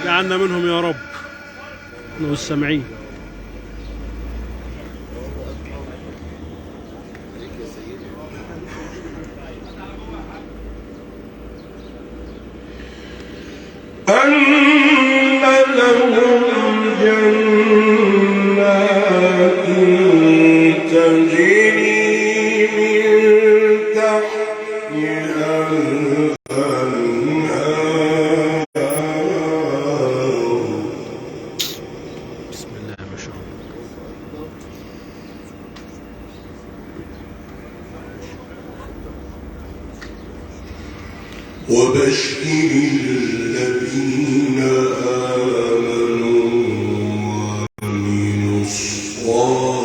جعلنا منهم يا رب والسامعين. أن لهم جنات تجري من تحتها الأنهار. بسم الله ما شاء الله. وبشر الذين آمنوا وعملوا الصالحات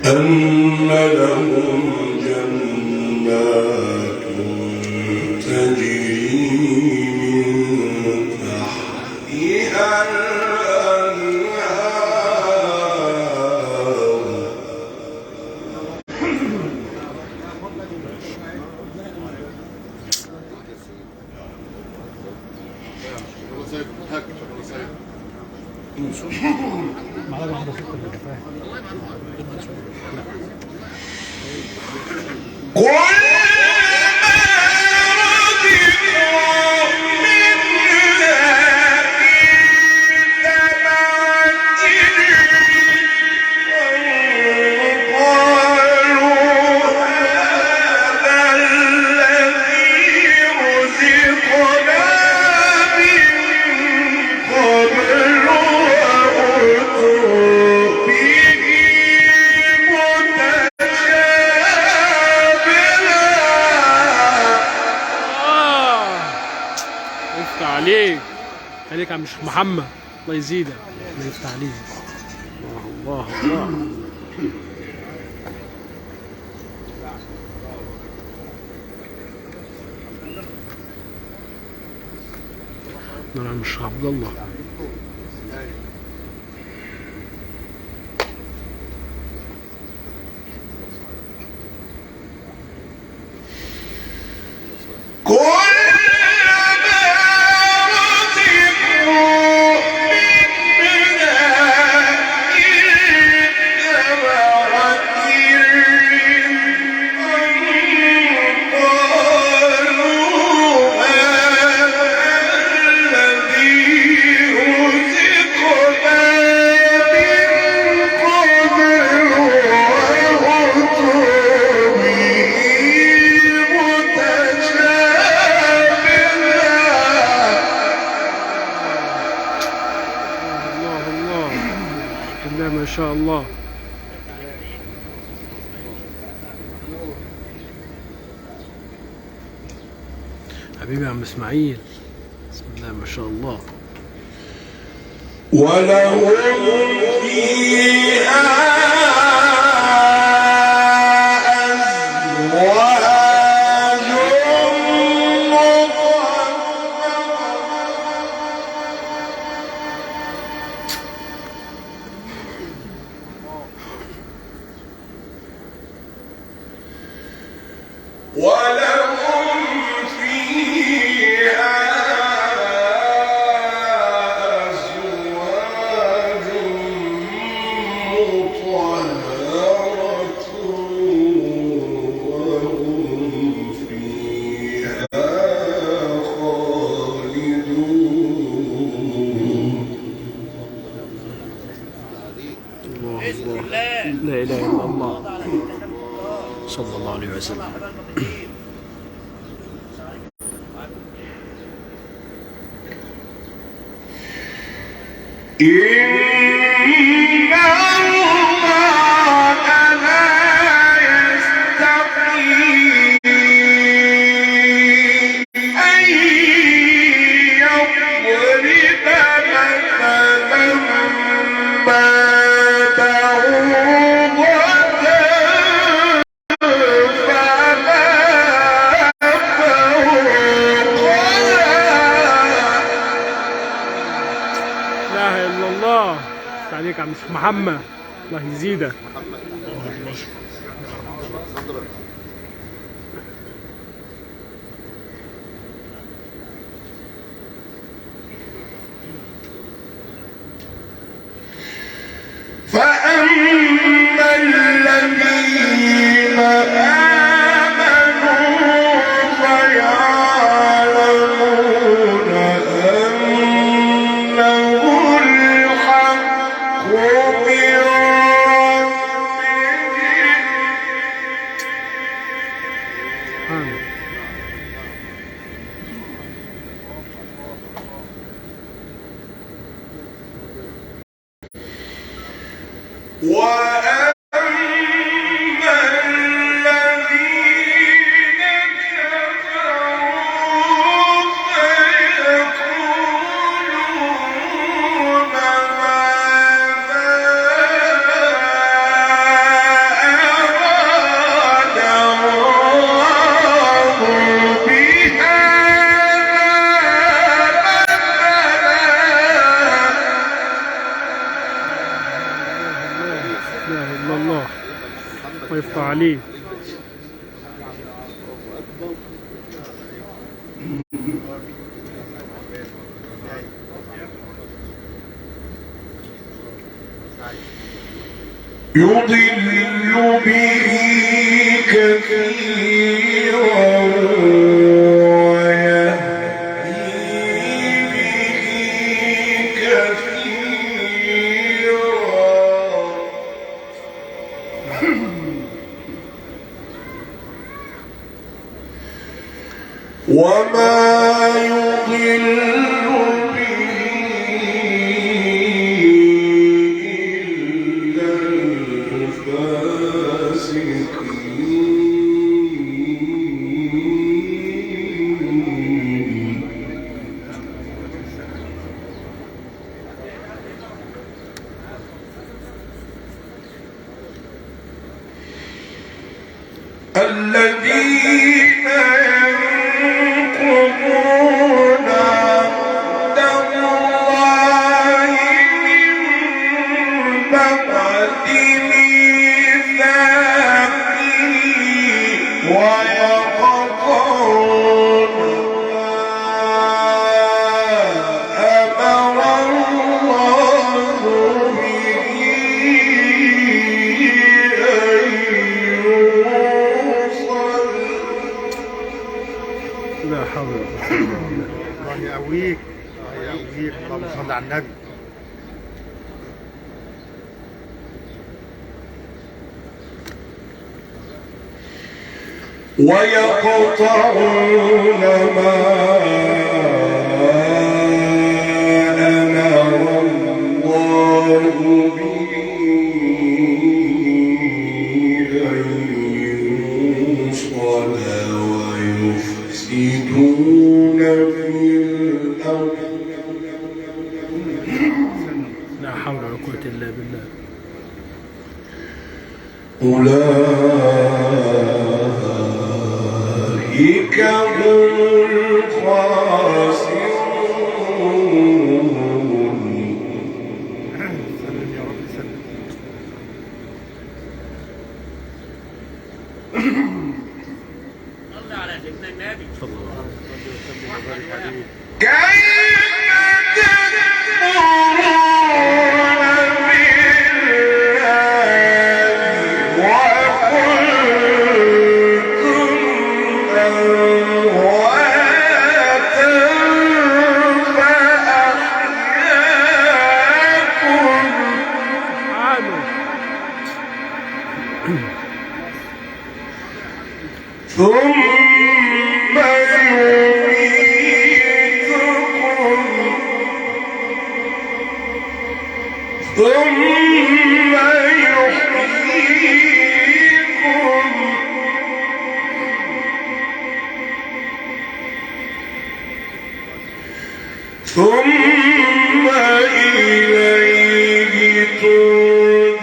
أن لهم جنات تجري من تحتها الأنهار. عليك عليك عم الشيخ محمد، الله يزيدك، الله يفتح عليك. الله الله الله. نعم الشيخ عبد الله. ما شاء الله. حبيبي يا عم اسماعيل، بسم الله ما شاء الله. ولهم فيها لا إله إلا الله صلى الله عليه وسلم. إن لا اله الا الله. يفتح عليك يا عم الشيخ محمد، الله يزيدك. فأما الذين آمنوا فيعلمون أنه الحق من ربهم. آمين. وأما الذين كفروا فيقولون ماذا أراد الله بهذا مثلا. لا اله الا الله. ويفتح عليك. يضل به كثيرا ويهدي به كثيرا وما يضل به إلا الفاسقين. الذين ينقضون عهد الله من بعد ميثاقه ويقطعون ما أمر الله به أن يوصل. لا حول ولا قوة. الله يقويك، الله يقويك، اللهم صل على النبي. ويقطعون ما أمر الله به أن يوصل ويفسدون في الأرض. لا حول ولا قوة إلا بالله. أولئك هم الخاسرون. سلم يا رب سلم. صل على سيدنا النبي. صلى الله عليه وسلم وبارك عليه. كيف تكفرون بالله وكنتم أمواتا فأحياكم سبحانه. ثم يميتكم ثم يحييكم ثم إليه ترجعون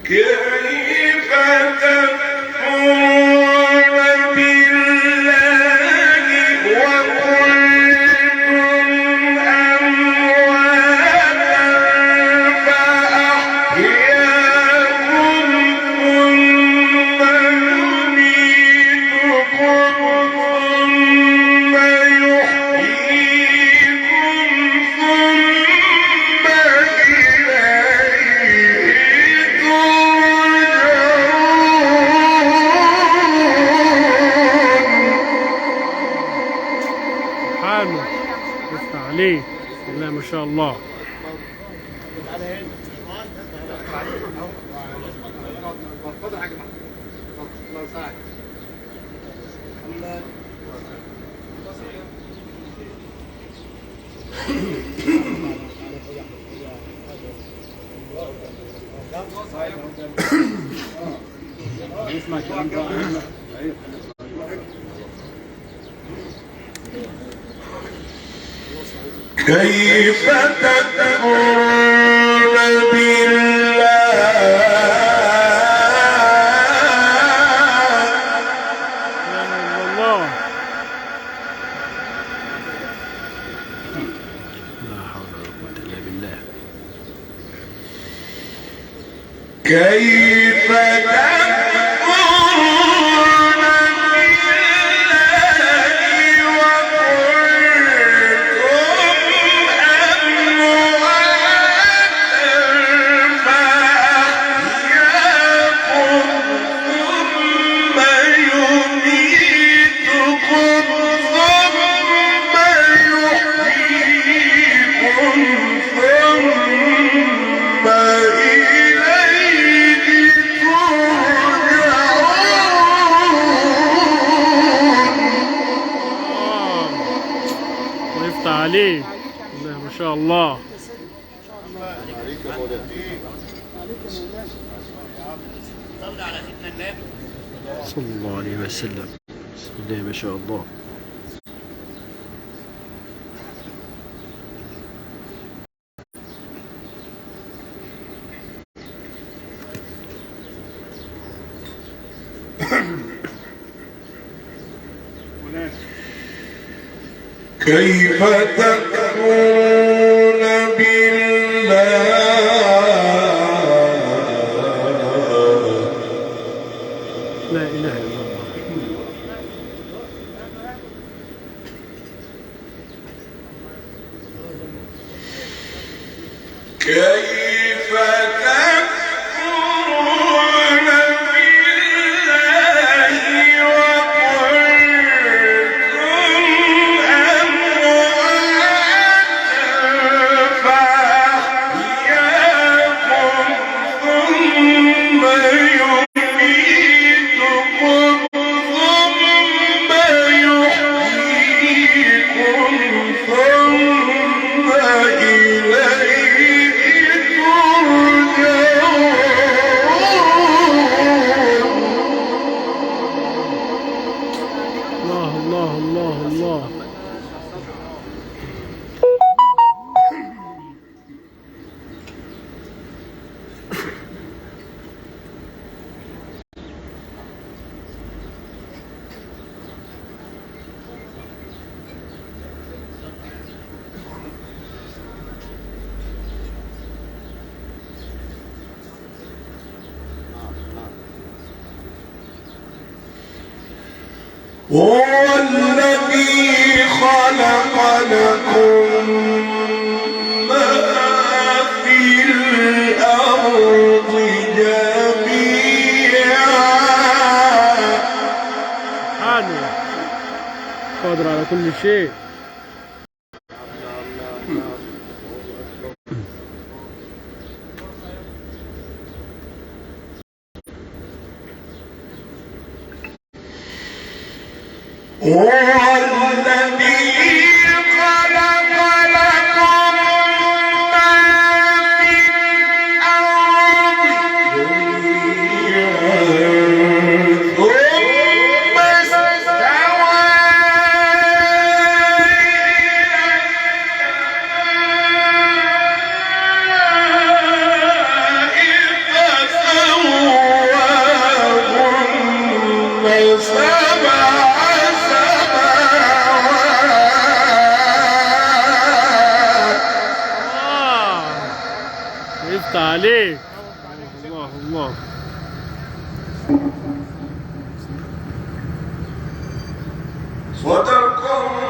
كيف تكفرون بالله وكنتم أمواتا فأحياكم ثم يميتكم ثم يحييكم ثم إليه سبحانه يفتح عليه. بسم الله ما شاء الله. كيف تكفرون بالله لا اله الا الله. لا حول ولا قوة الا بالله. كيف تكفرون بالله وكنتم أمواتا فأحياكم ثم يميتكم ثم يحييكم ثم إليه الله يفتح عليه. بسم الله ما شاء الله. صلى الله عليه وسلم. بسم الله ما شاء الله. كيف تكفرون بالله لا اله الا الله. كيف تكفرون بالله وكنتم أمواتا فأحياكم ثم يميتكم ثم يحييكم ثم إليه الله الله الله الله. هو الذي خلق لكم ما في الأرض جميعا سبحانه قادر على كل شيء. هو الذي خلق لكم ما في الأرض جميعا ثم استوى فسواهن سبع يفتح عليك. الله الله. صدق